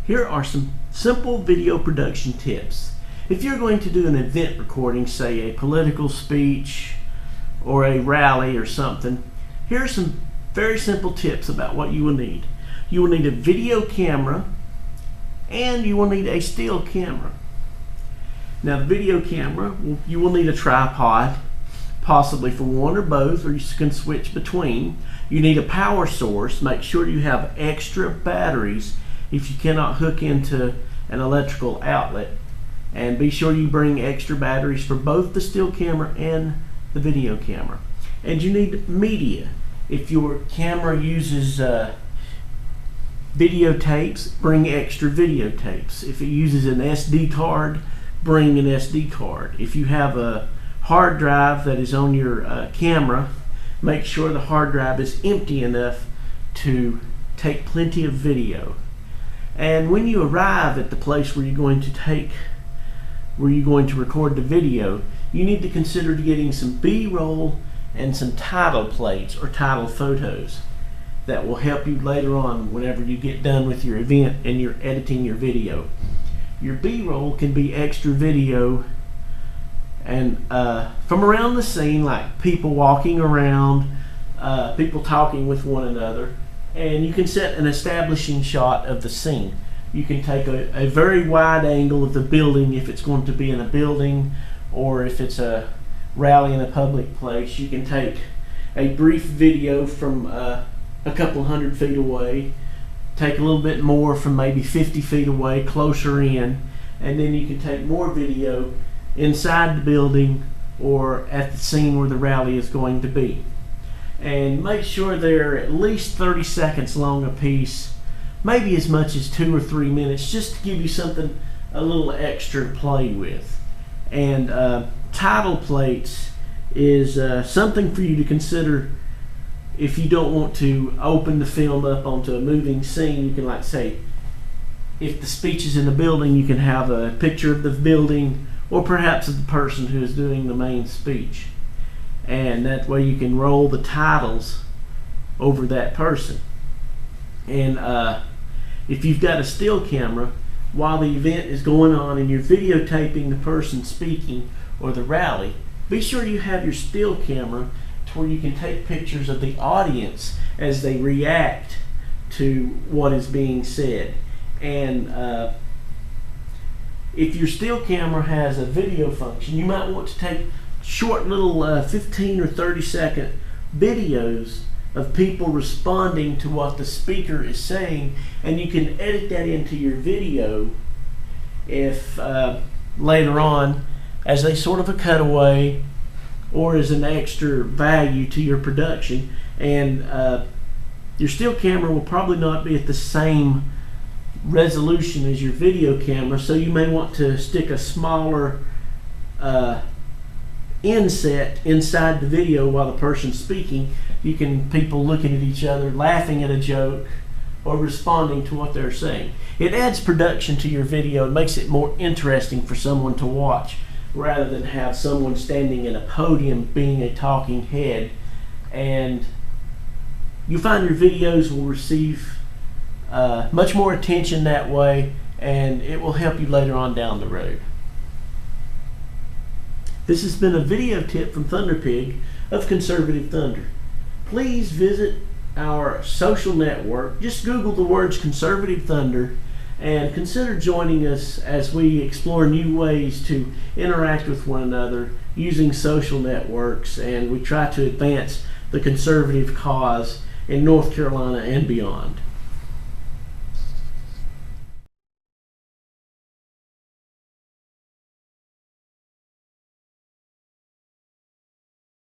Here are some simple video production tips. If you're going to do an event recording, say a political speech or a rally or something, here are some very simple tips about what you will need. You will need a video camera and you will need a still camera. Now the video camera, you will need a tripod, possibly for one or both, or you can switch between. You need a power source. Make sure you have extra batteries if you cannot hook into an electrical outlet. And be sure you bring extra batteries for both the still camera and the video camera. And you need media. If your camera uses videotapes, bring extra videotapes. If it uses an SD card, bring an SD card. If you have a hard drive that is on your camera, make sure the hard drive is empty enough to take plenty of video. And when you arrive at the place where you're going to record the video, you need to consider getting some B-roll and some title plates or title photos that will help you later on whenever you get done with your event and you're editing your video. Your B-roll can be extra video and from around the scene, like people walking around, people talking with one another, and you can set an establishing shot of the scene. You can take a very wide angle of the building if it's going to be in a building, or if it's a rally in a public place. You can take a brief video from a couple hundred feet away, take a little bit more from maybe 50 feet away, closer in, and then you can take more video inside the building or at the scene where the rally is going to be. And make sure they're at least 30 seconds long a piece, maybe as much as 2 or 3 minutes, just to give you something a little extra to play with. And title plates is something for you to consider. If you don't want to open the film up onto a moving scene, you can, like say, if the speech is in a building, you can have a picture of the building or perhaps of the person who is doing the main speech. And that way you can roll the titles over that person. And if you've got a still camera, while the event is going on and you're videotaping the person speaking or the rally, be sure you have your still camera to where you can take pictures of the audience as they react to what is being said. And if your still camera has a video function, you might want to take short little 15 or 30 second videos of people responding to what the speaker is saying, and you can edit that into your video if later on as a sort of a cutaway or as an extra value to your production. And your still camera will probably not be at the same resolution as your video camera, so you may want to stick a smaller inset inside the video while the person's speaking. You can people looking at each other, laughing at a joke, or responding to what they're saying. It adds production to your video and makes it more interesting for someone to watch, rather than have someone standing at a podium being a talking head. And you find your videos will receive much more attention that way, and it will help you later on down the road. This has been a video tip from ThunderPig of Conservative Thunder. Please visit our social network. Just Google the words Conservative Thunder and consider joining us as we explore new ways to interact with one another using social networks, and we try to advance the conservative cause in North Carolina and beyond.